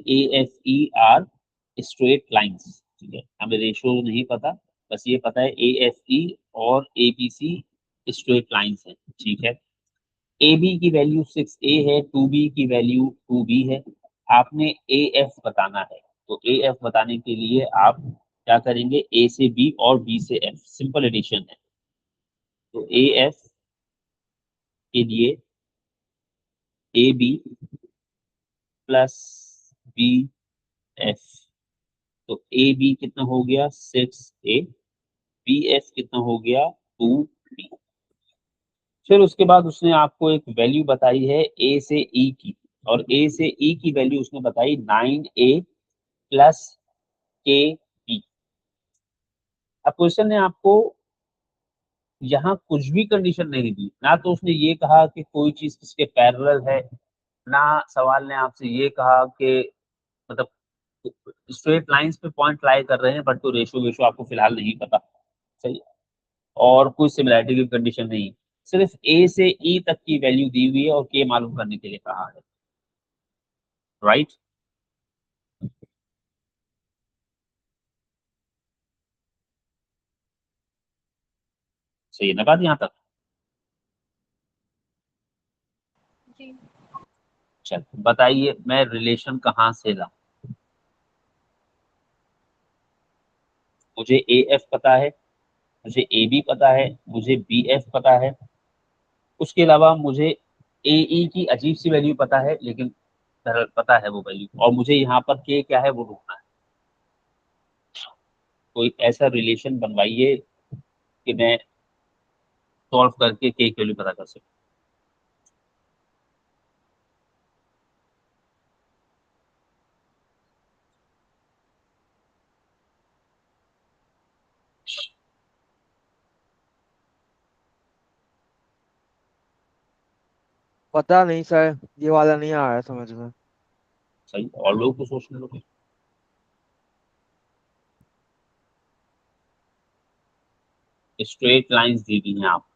ए F E R straight lines, ठीक है, हमें रेशियो नहीं पता, बस ये पता है ए एफ ई और A B C straight lines है, ठीक है। ए बी की वैल्यू 6a है, 2b की वैल्यू 2b है, आपने ए एफ बताना है। तो ए एफ बताने के लिए आप क्या करेंगे, ए से बी और बी से एफ, सिंपल एडिशन है। तो ए एफ के लिए A B plus B F, तो ए बी कितना हो गया 6a, बी एफ कितना हो गया 2b। फिर उसके बाद उसने आपको एक वैल्यू बताई है ए से ई की, और ए से ई की वैल्यू उसने बताई 9a प्लस के बी। अब क्वेश्चन ने आपको यहाँ कुछ भी कंडीशन नहीं दी, ना तो उसने ये कहा कि कोई चीज किसके पैरेलल है, ना सवाल ने आपसे ये कहा कि मतलब स्ट्रेट लाइंस पे पॉइंट लाई कर रहे हैं, बट तो रेशो वेशो आपको फिलहाल नहीं पता, सही, और कोई सिमिलैरिटी की कंडीशन नहीं, सिर्फ ए से ई तक की वैल्यू दी हुई है और के मालूम करने के लिए कहा है, राइट। सही है ना बात यहाँ तक? जी। चल बताइए, मैं रिलेशन कहाँ से ला, मुझे ए एफ पता है, मुझे ए बी पता है, मुझे बी एफ पता है, उसके अलावा मुझे ए ई की अजीब सी वैल्यू पता है, लेकिन पता है वो वैल्यू, और मुझे यहाँ पर के क्या है वो ढूंढना है। कोई ऐसा रिलेशन बनवाइए कि मैं सॉल्व करके के की वैल्यू पता कर सकूं। पता नहीं सर, ये वाला नहीं आ रहा है समझ में। सही, और लोग तो सोचने लगे। स्ट्रेट लाइंस दी गई हैं, आप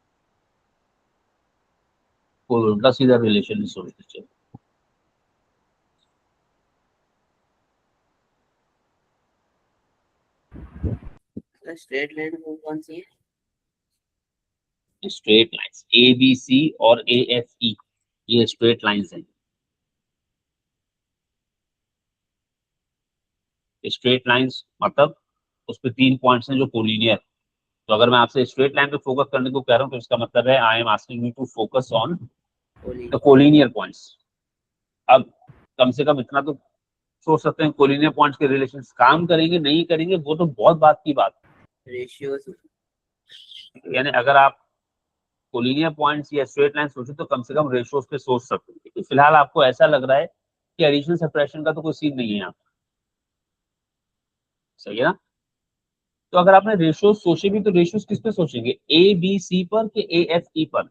कोई उल्टा सीधा रिलेशन नहीं सोचते चलो। स्ट्रेट लाइन कौन सी straight lines A B C और ए एफ ई, ये स्ट्रेट लाइंस हैं। स्ट्रेट लाइंस मतलब उस पे 3 पॉइंट्स हैं जो कोलिनियर। तो अगर मैं आपसे स्ट्रेट लाइन पे फोकस करने को कह रहा हूँ तो इसका मतलब है I am asking you to focus on है? The collinear points. अब कम से कम इतना तो सोच सकते हैं, कोलिनियर पॉइंट्स के रिलेशन काम करेंगे नहीं करेंगे वो तो बहुत बात की बात रेशियोज। है। यानी अगर आप कोलिनियर पॉइंट्स या स्ट्रेट लाइन सोचे तो कम से कम रेशियोज पे सोच सकते हैं, लेकिन फिलहाल आपको ऐसा लग रहा है कि एडिशन सब्ट्रैक्शन का तो कोई सीन नहीं है यहाँ, सही है ना। तो अगर आपने रेशियोज सोचे भी तो रेशियोज किस पे सोचेंगे, ए बी सी पर कि ए एफ ई पर?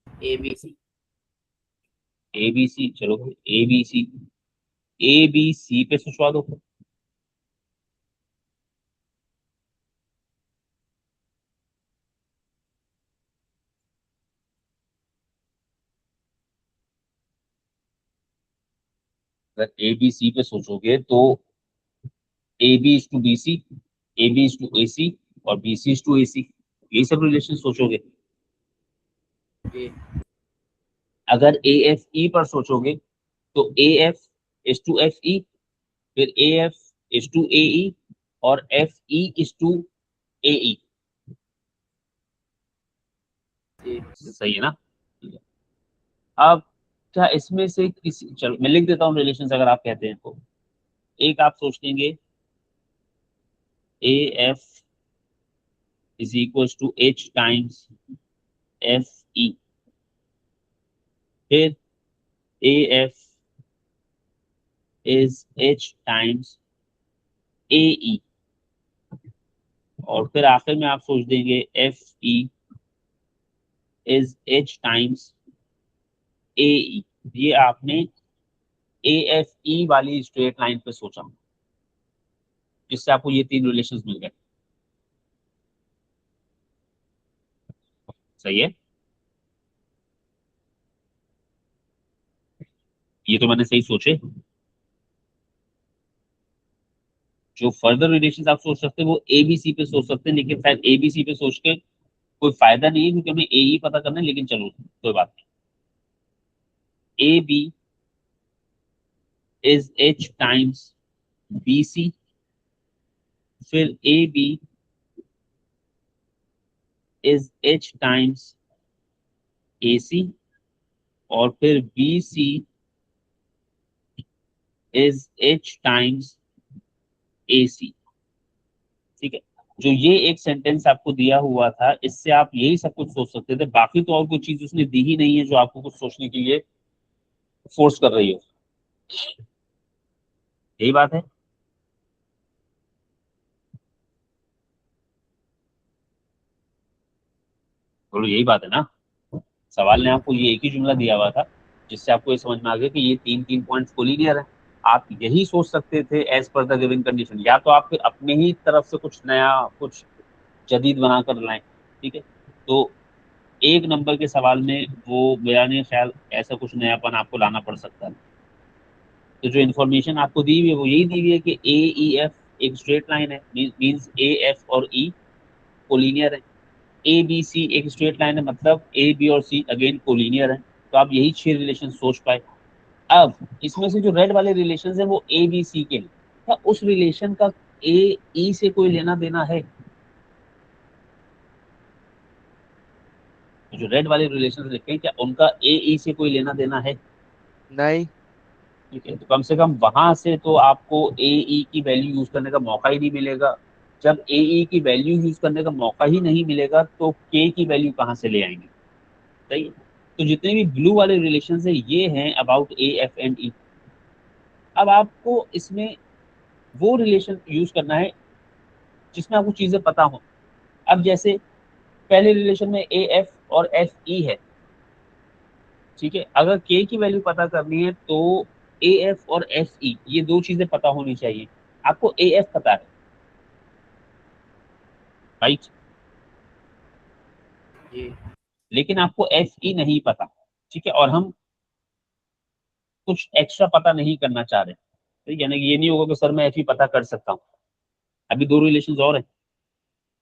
ABC। ए बी सी, चलो ए बी सी, ए बी सी पे सोचवा दो। अगर ए बी सी पे सोचोगे तो A B is to B C, A B is to A C, और B C is to A C, यही सब रिलेशन सोचोगे। जी। अगर ए एफ ई पर सोचोगे तो A F is to F E, फिर A F is to A E, और F E is to A E. जी। सही है ना? अब क्या इसमें से किसी, चलो मैं लिख देता हूँ रिलेशन अगर आप कहते हैं तो। एक आप सोच लेंगे A F is equal to H times F E, फिर A F is H times A E, और फिर आखिर में आप सोच देंगे F E is H times A E. ये आपने ए एफ ई वाली स्ट्रेट लाइन पे सोचा, जिससे आपको ये 3 रिलेशंस मिल गए, सही है। ये तो मैंने सही सोचे। जो फर्दर रिलेशन आप सोच सकते हैं वो एबीसी पे सोच सकते हैं, लेकिन शायद एबीसी पे सोच के कोई फायदा नहीं है, क्योंकि हमें ए ही पता करना है। लेकिन चलो कोई बात नहीं। A B is H times B C, फिर A B is H times A C, और फिर B C is H times A C. ठीक है। जो ये एक सेंटेंस आपको दिया हुआ था, इससे आप यही सब कुछ सोच सकते थे। बाकी तो और कोई चीज उसने दी ही नहीं है जो आपको कुछ सोचने के लिए फोर्स कर रही हो। यही बात है। बोलो यही बात है ना। सवाल ने आपको ये एक ही जुमला दिया हुआ था, जिससे आपको ये समझ में आ गया कि ये तीन तीन पॉइंट्स कोलिनियर है। आप यही सोच सकते थे as per the given condition, या तो आप फिर अपने ही तरफ से कुछ नया, कुछ जदीद बना कर लाएं। ठीक है। तो एक नंबर के सवाल में वो बयान ख्याल ऐसा कुछ नयापन आपको लाना पड़ सकता है। तो जो इन्फॉर्मेशन आपको दी हुई है वो यही दी हुई है कि ए ई एफ एक स्ट्रेट लाइन है, मींस ए एफ और ई कोलिनियर है। ए बी सी एक स्ट्रेट लाइन है, मतलब ए बी और सी अगेन कोलिनियर है। तो आप यही 6 रिलेशन सोच पाए। अब इसमें से जो रेड वाले रिलेशन है वो ए बी सी के लिए, क्या उस रिलेशन का ए ई से कोई लेना देना है? जो रेड वाले रिलेशन लिखे हैं, क्या उनका ए ई से कोई लेना देना है? नहीं। ठीक है। तो कम से कम वहां से तो आपको ए ई की वैल्यू यूज करने का मौका ही नहीं मिलेगा। जब ए ई की वैल्यू यूज करने का मौका ही नहीं मिलेगा तो के की वैल्यू कहाँ से ले आएंगे? सही है। तो जितने भी ब्लू वाले रिलेशन है ये हैं अबाउट ए एफ एंड ई। अब आपको इसमें वो रिलेशन यूज करना है जिसमें आपको चीजें पता हो। अब जैसे पहले रिलेशन में ए एफ और एफ ई है। ठीक है। अगर के की वैल्यू पता करनी है तो ए एफ और एफ ई ये दो चीजें पता होनी चाहिए। आपको ए एफ पता है, राइट? जी लेकिन आपको एफ ई नहीं पता। ठीक है। और हम कुछ एक्स्ट्रा पता नहीं करना चाह रहे। तो यानी कि ये नहीं होगा कि सर मैं एफ ई पता कर सकता हूँ। अभी दो रिलेशन और हैं।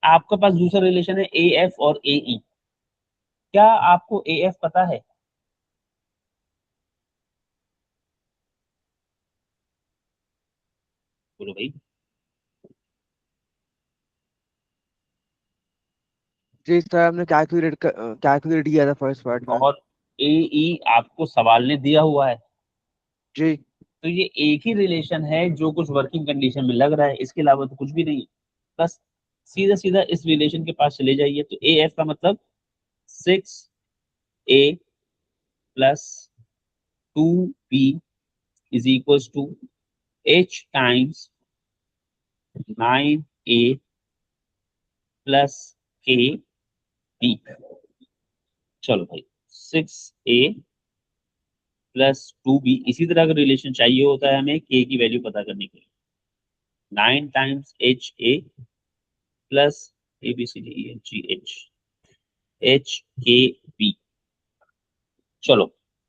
आपके पास दूसरा रिलेशन है ए एफ और ए ई। क्या आपको ए एफ पता है? बोलो भाई। जी सर, हमने कैलकुलेट किया था फर्स्ट पार्ट में। और ए ई आपको सवाल ने दिया हुआ है। जी। तो ये एक ही रिलेशन है जो कुछ वर्किंग कंडीशन में लग रहा है, इसके अलावा तो कुछ भी नहीं है। बस सीधा सीधा इस रिलेशन के पास चले जाइए। तो ए एफ का मतलब 6a plus 2b is equal to h times 9a plus K B. चलो भाई, 6a प्लस 2b। इसी तरह का रिलेशन चाहिए होता है हमें के की वैल्यू पता करने के लिए। 9 times H A plus A B C D E F G H H K B. चलो,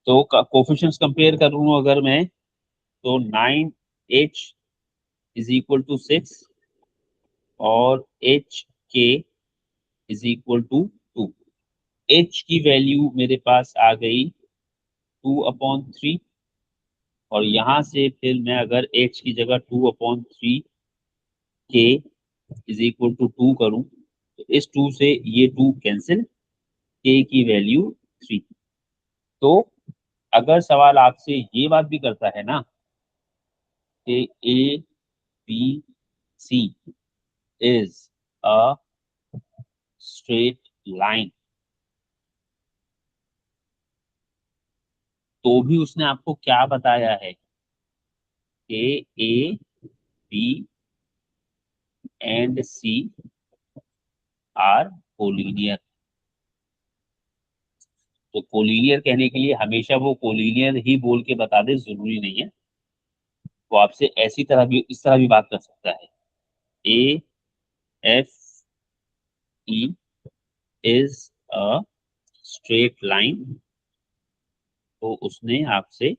तो कोफिशिएंट्स कंपेयर करूँ अगर मैं, तो 9h इज इक्वल टू 6 और एच के इज इक्वल टू 2। एच की वैल्यू मेरे पास आ गई 2/3। और यहाँ से फिर मैं अगर एच की जगह 2/3 के इज इक्वल टू 2 करूँ, तो इस 2 से ये 2 कैंसिल, के की वैल्यू 3। तो अगर सवाल आपसे ये बात भी करता है ना कि A B C is a straight line, तो भी उसने आपको क्या बताया है कि A B and C are collinear. तो कोलिनियर कहने के लिए हमेशा वो कोलिनियर ही बोल के बता दे जरूरी नहीं है। वो आपसे ऐसी तरह भी, इस तरह भी बात कर सकता है। ए F E is a straight line, तो उसने आपसे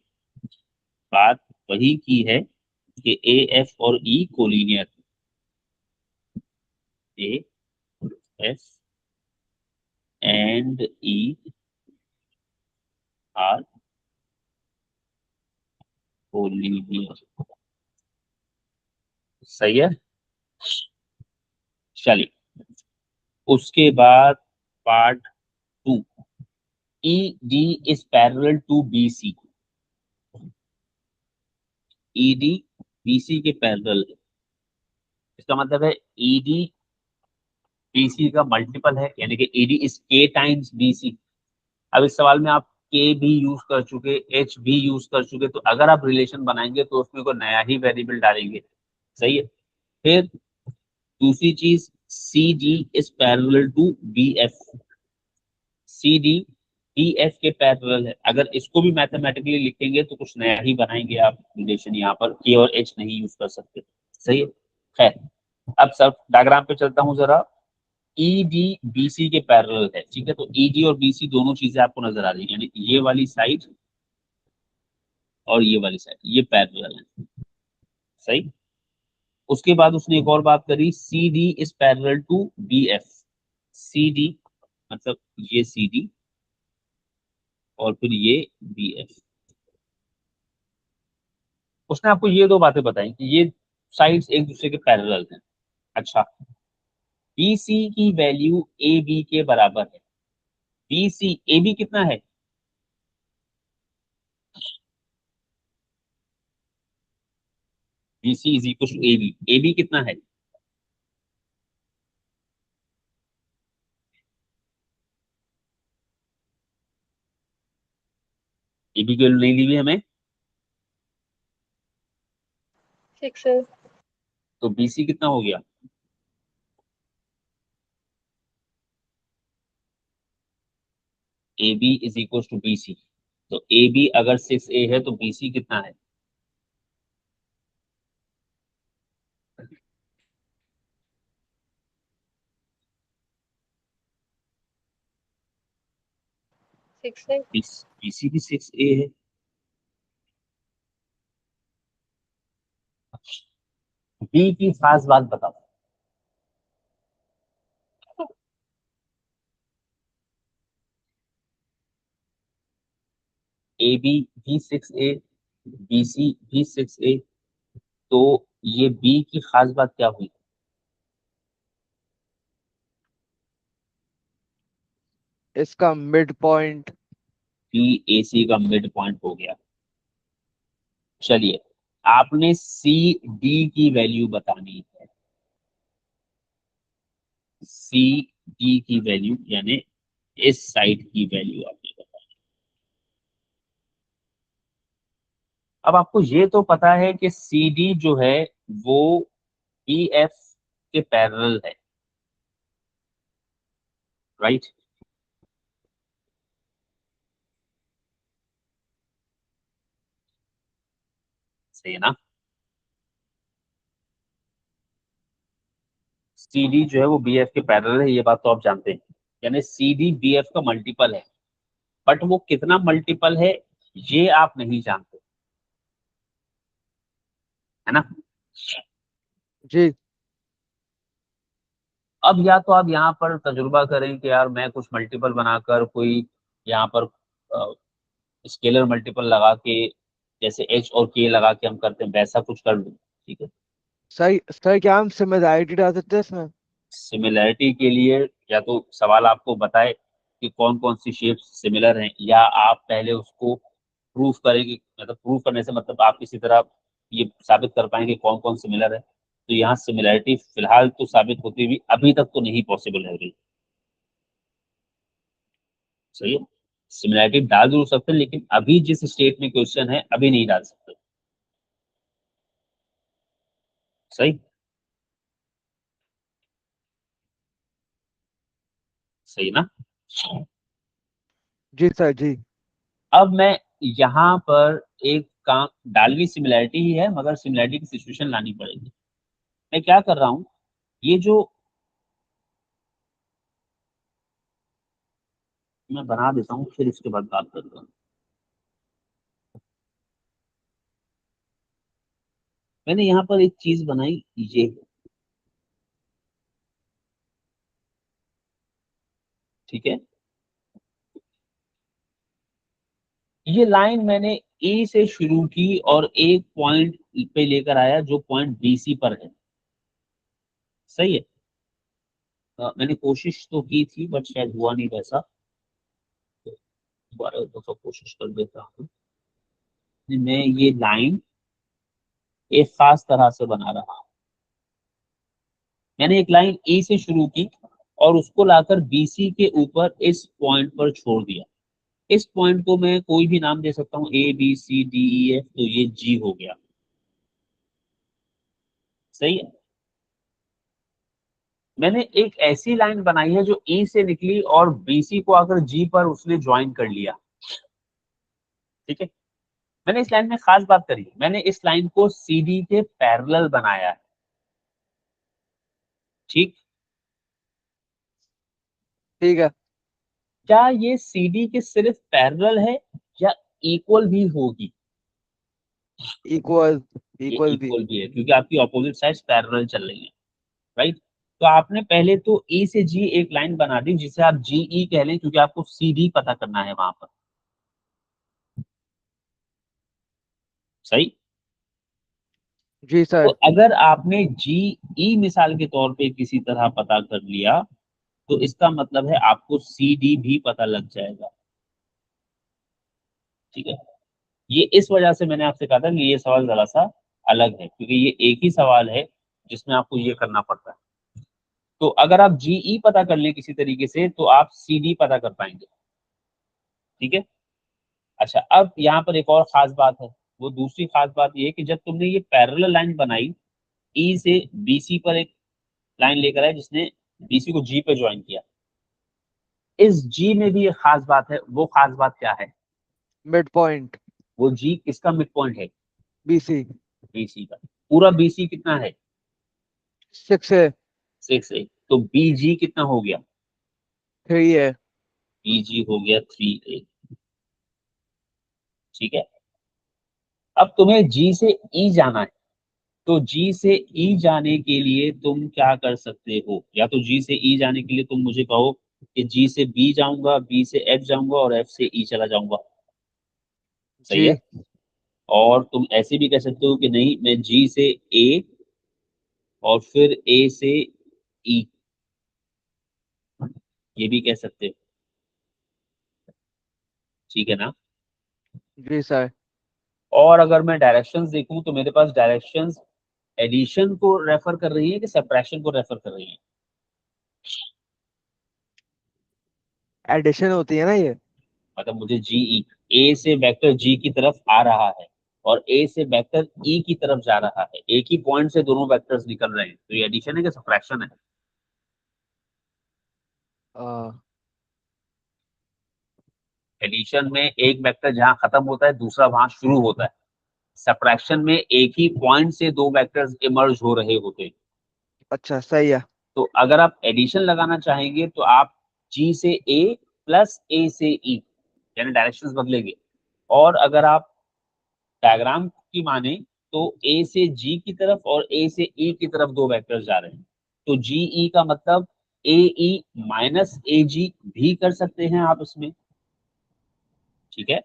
बात वही की है कि ए एफ और E collinear, A F and E are collinear. सही है। चलिए, उसके बाद part 2, E D is parallel to B C. E D B C के पैरेलल है, इसका मतलब है ई डी बी सी का मल्टीपल है, यानी कि ई डी इज के टाइम्स बी सी। अब इस सवाल में आप के भी यूज कर चुके, एच भी यूज कर चुके, तो अगर आप रिलेशन बनाएंगे तो उसमें कोई नया ही वेरिएबल डालेंगे। सही है। फिर दूसरी चीज, C D is parallel to B F. C D B F के पैरेलल है, अगर इसको भी मैथमेटिकली लिखेंगे तो कुछ नया ही बनाएंगे आप रिलेशन, यहाँ पर के और एच नहीं यूज कर सकते। सही है। खैर, अब सब डायग्राम पे चलता हूँ जरा। ई डी बी सी के पैरेलल है, ठीक है, तो ई डी और बी सी दोनों चीजें आपको नजर आ रही है, यानी ये वाली साइड और ये वाली साइड, ये पैरेलल है। सही। उसके बाद उसने एक और बात करी, C D is parallel to B F. C D मतलब ये सी डी और फिर ये बी एफ। उसने आपको ये दो बातें बताई कि ये साइड्स एक दूसरे के पैरेलल हैं। अच्छा, बी सी की वैल्यू ए बी के बराबर है। बी सी ए बी कितना है? B C is equal to A B कितना है? ए बी की वैल्यू नहीं ली हुई हमें, 6 है। तो बी सी कितना हो गया? A B is equal to B C. तो ए बी अगर 6a है तो बी सी कितना है? सिक्स है। बी सी भी 6a है। बी की खास बात बताओ। ए बी भी 6a, बी सी भी 6a, तो ये बी की खास बात क्या हुई? इसका मिड पॉइंट। बी ए सी का मिड पॉइंट हो गया। चलिए, आपने सी डी की वैल्यू बतानी है। सी डी की वैल्यू यानी इस साइड की वैल्यू आपने बतानी। अब आपको ये तो पता है कि सी डी जो है वो बी एफ के पैरेलल है, राइट? सही है ना? सी डी जो है वो बी एफ के पैरेलल है, ये बात तो आप जानते हैं, यानी सी डी बी एफ का मल्टीपल है, बट वो कितना मल्टीपल है ये आप नहीं जानते, है ना? जी। अब या तो आप यहाँ पर तजुर्बा करें कि यार मैं कुछ मल्टीपल बनाकर कोई यहाँ पर स्केलर मल्टीपल लगा के, जैसे एच और के लगा के हम करते हैं, वैसा कुछ कर लूँ, ठीक है। सही सही, क्या हम सिमिलैरिटी डाल सकते हैं इसमें? सिमिलैरिटी के लिए या तो सवाल आपको बताए कि कौन कौन सी शेप्स सिमिलर हैं, या आप पहले उसको प्रूफ करेंगे, मतलब प्रूफ करने से मतलब आप किसी तरह ये साबित कर पाएंगे कौन कौन सिमिलर है। तो यहाँ सिमिलैरिटी फिलहाल तो साबित होती हुई अभी तक तो नहीं पॉसिबल है अभी। सही है। सिमिलैरिटी डाल जरूर सकते हैं, लेकिन अभी जिस स्टेट में क्वेश्चन है अभी नहीं डाल सकते। सही। सही ना? जी सर जी। अब मैं यहाँ पर एक काम, डालवी सिमिलैरिटी ही है मगर सिमिलैरिटी की सिचुएशन लानी पड़ेगी। मैं क्या कर रहा हूँ, ये जो मैं बना देता हूँ, फिर इसके बाद बात करता हूँ। मैंने यहाँ पर एक चीज बनाई, ये ठीक है, ये लाइन मैंने ए से शुरू की और एक पॉइंट पे लेकर आया जो पॉइंट बीसी पर है, सही है। मैंने कोशिश तो की थी बट शायद हुआ नहीं वैसा, दोबारा एक दफा कोशिश कर देता हूँ। मैं ये लाइन एक खास तरह से बना रहा हूँ। मैंने एक लाइन ए से शुरू की और उसको लाकर बीसी के ऊपर इस पॉइंट पर छोड़ दिया। इस पॉइंट को मैं कोई भी नाम दे सकता हूँ, A B C D E F, तो ये जी हो गया, सही है। मैंने एक ऐसी लाइन बनाई है जो ई से निकली और बीसी को आकर जी पर उसने ज्वाइन कर लिया, ठीक है। मैंने इस लाइन में खास बात करी, मैंने इस लाइन को सीडी के पैरेलल बनाया है, ठीक। ठीक है। क्या ये सीडी के सिर्फ पैरेलल है या इक्वल भी होगी? इक्वल। ये इक्वल भी। इक्वल भी है क्योंकि आपकी ऑपोजिट साइड्स पैरेलल चल रही है, राइट। तो आपने पहले तो ई से जी एक लाइन बना दी जिसे आप जी ई कह लें क्योंकि आपको सीडी पता करना है वहां पर, सही। जी तो सर। अगर आपने जी ई मिसाल के तौर पे किसी तरह पता कर लिया तो इसका मतलब है आपको सी डी भी पता लग जाएगा, ठीक है। ये इस वजह से मैंने आपसे कहा था कि ये सवाल जरा सा अलग है क्योंकि ये एक ही सवाल है जिसमें आपको ये करना पड़ता है। तो अगर आप जी ई पता कर लें किसी तरीके से तो आप सी डी पता कर पाएंगे, ठीक है। अच्छा, अब यहाँ पर एक और खास बात है, वो दूसरी खास बात ये है कि जब तुमने ये पैरेलल लाइन बनाई, ई से बीसी पर एक लाइन लेकर आए जिसने बीसी को जी पे ज्वाइन किया, इस जी में भी एक खास बात है। वो खास बात क्या है? Mid point. वो जी किसका मिड पॉइंट है? बीसी। बीसी का। पूरा बीसी कितना है? 6 है। 6 है, तो बीजी कितना हो गया? 3 है। बीजी हो गया 3a, ठीक है। अब तुम्हें जी से ई जाना है, तो जी से ई जाने के लिए तुम क्या कर सकते हो? या तो जी से ई जाने के लिए तुम मुझे कहो कि जी से बी जाऊंगा, बी से एफ जाऊंगा और एफ से ई चला जाऊंगा, सही है। जी। और तुम ऐसे भी कह सकते हो कि नहीं, मैं जी से ए और फिर ए से ई, ये भी कह सकते हो, ठीक है ना। जी सर। और अगर मैं डायरेक्शंस देखूं तो मेरे पास डायरेक्शंस एडिशन को रेफर कर रही है कि सब्ट्रैक्शन को रेफर कर रही है? एडिशन होती है ना ये। मतलब मुझे जी ई, ए से वेक्टर जी की तरफ आ रहा है और ए से वेक्टर ई की तरफ जा रहा है, एक ही पॉइंट से दोनों वेक्टर्स निकल रहे हैं, तो ये एडिशन है कि सब्ट्रैक्शन है? आ, एडिशन में एक वेक्टर जहां खत्म होता है दूसरा वहां शुरू होता है, सब्ट्रैक्शन में एक ही पॉइंट से दो वेक्टर्स इमर्ज हो रहे होते हैं। अच्छा सही है। तो अगर आप एडिशन लगाना चाहेंगे तो आप जी से ए प्लस ए से ई, यानी डायरेक्शंस बदलेंगे। और अगर आप डायग्राम की माने तो ए से जी की तरफ और ए से ई की तरफ दो वेक्टर्स जा रहे हैं, तो जी ई का मतलब ए ई माइनस ए जी भी कर सकते हैं आप इसमें, ठीक है।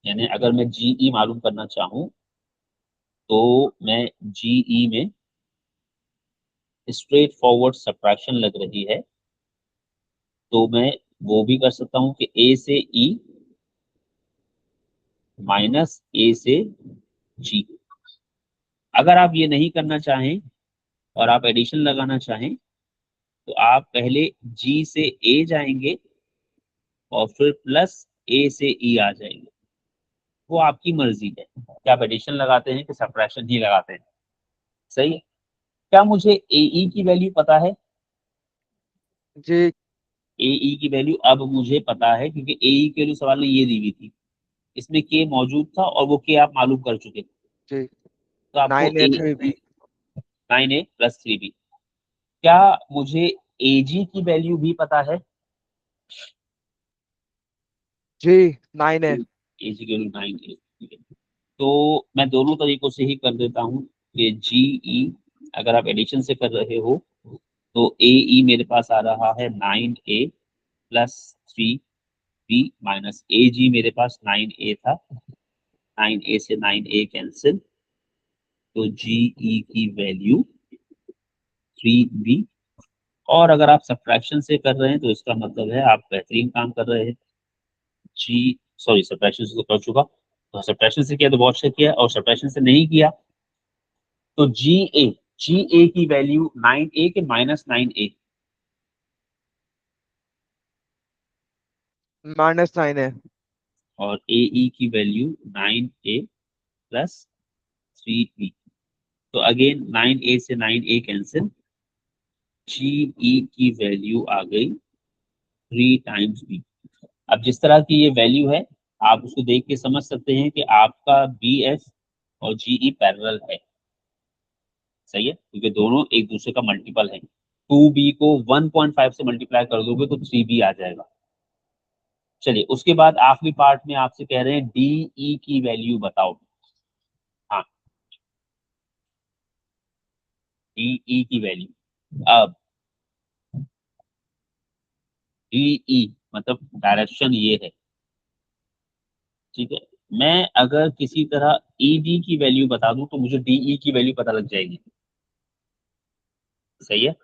यानी अगर मैं जी ई मालूम करना चाहूं तो मैं जी ई में स्ट्रेट फॉरवर्ड सब्ट्रैक्शन लग रही है, तो मैं वो भी कर सकता हूं कि ए से ई माइनस ए से जी। अगर आप ये नहीं करना चाहें और आप एडिशन लगाना चाहें तो आप पहले जी से ए जाएंगे और फिर प्लस ए से ई आ जाएंगे, वो आपकी मर्जी है कि आप एडिशन लगाते हैं कि सब्ट्रैक्शन ही लगाते हैं, सही है। क्या मुझे ए ई की वैल्यू पता है? जी। ए ई की वैल्यू अब मुझे पता है क्योंकि ए ई की वैल्यू सवाल में ये दी हुई थी, इसमें के मौजूद था और वो के आप मालूम कर चुके थे, जी। तो आपको 9 है 3 भी। 9a plus 3b। क्या मुझे ए जी की वैल्यू भी पता है? जी 9 है। ए जी की वैल्यू 9a, ठीक है। तो मैं दोनों तरीकों से ही कर देता हूँ कि जी ई, अगर आप एडिशन से कर रहे हो तो ए ई मेरे पास आ रहा है 9A प्लस 3B माइनस ए जी मेरे पास 9A था, 9A से 9A कैंसिल, तो जी ई की वैल्यू 3B। और अगर आप सब्ट्रैक्शन से कर रहे हैं तो इसका मतलब है आप बेहतरीन काम कर रहे हैं। जी सॉरी, सब्ट्रैक्शन से तो कर चुका, तो सब्ट्रैक्शन से किया तो बहुत अच्छा किया, और सब्ट्रैक्शन से नहीं किया तो जी ए की वैल्यू 9A के माइनस 9A, -9 है। और ए ई की वैल्यू 9A प्लस 3B। तो अगेन 9A से 9A कैंसिल, जी ई की वैल्यू आ गई 3 टाइम्स B। अब जिस तरह की ये वैल्यू है आप उसको देख के समझ सकते हैं कि आपका बी एफ और जी ई पैरेलल है, सही है, क्योंकि दोनों एक दूसरे का मल्टीपल है। 2B को 1.5 से मल्टीप्लाई कर दोगे तो 3B आ जाएगा। चलिए उसके बाद आखिरी पार्ट में आपसे कह रहे हैं डी ई की वैल्यू बताओ। हाँ, डी ई की वैल्यू। अब डी ई मतलब डायरेक्शन ये है, ठीक है। मैं अगर किसी तरह ई डी की वैल्यू बता दूं तो मुझे डी ई की वैल्यू पता लग जाएगी, सही है।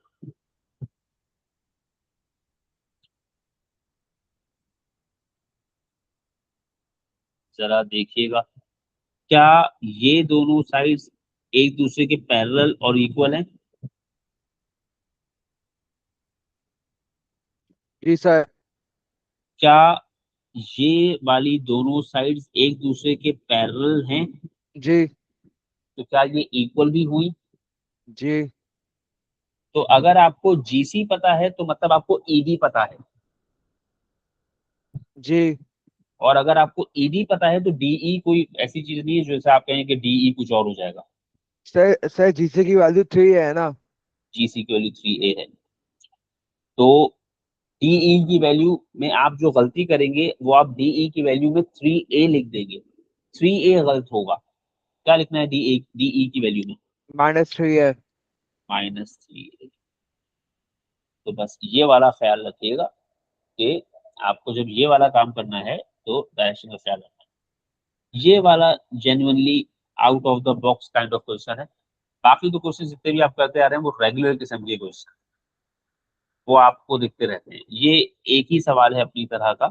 जरा देखिएगा, क्या ये दोनों साइड्स एक दूसरे के पैरेलल और इक्वल हैं? जी सर। क्या ये वाली दोनों साइड्स एक दूसरे के पैरेलल हैं? जी। तो क्या ये इक्वल भी हुई? जी। तो अगर आपको जीसी पता है तो मतलब आपको ईडी पता है, जी और अगर आपको ईडी पता है तो डीई कोई ऐसी चीज नहीं है जैसे आप कहें कि डीई कुछ और हो जाएगा। सर जीसी की वैल्यू 3 है ना। जीसी की वैल्यू 3A है, तो डीई की वैल्यू में आप जो गलती करेंगे वो आप डीई की वैल्यू में 3A लिख देंगे, 3A गलत होगा। क्या लिखना है डीई की वैल्यू में? -3 है। -3A। तो बस ये वाला ख्याल रखिएगा कि आपको जब ये वाला काम करना है तो डायरेक्शन का ख्याल रखना है। ये वाला genuinely out of the box kind of question है। बाकी तो क्वेश्चन जितने भी आप करते आ रहे हैं वो रेगुलर किस्म के क्वेश्चन, वो आपको दिखते रहते हैं। ये एक ही सवाल है अपनी तरह का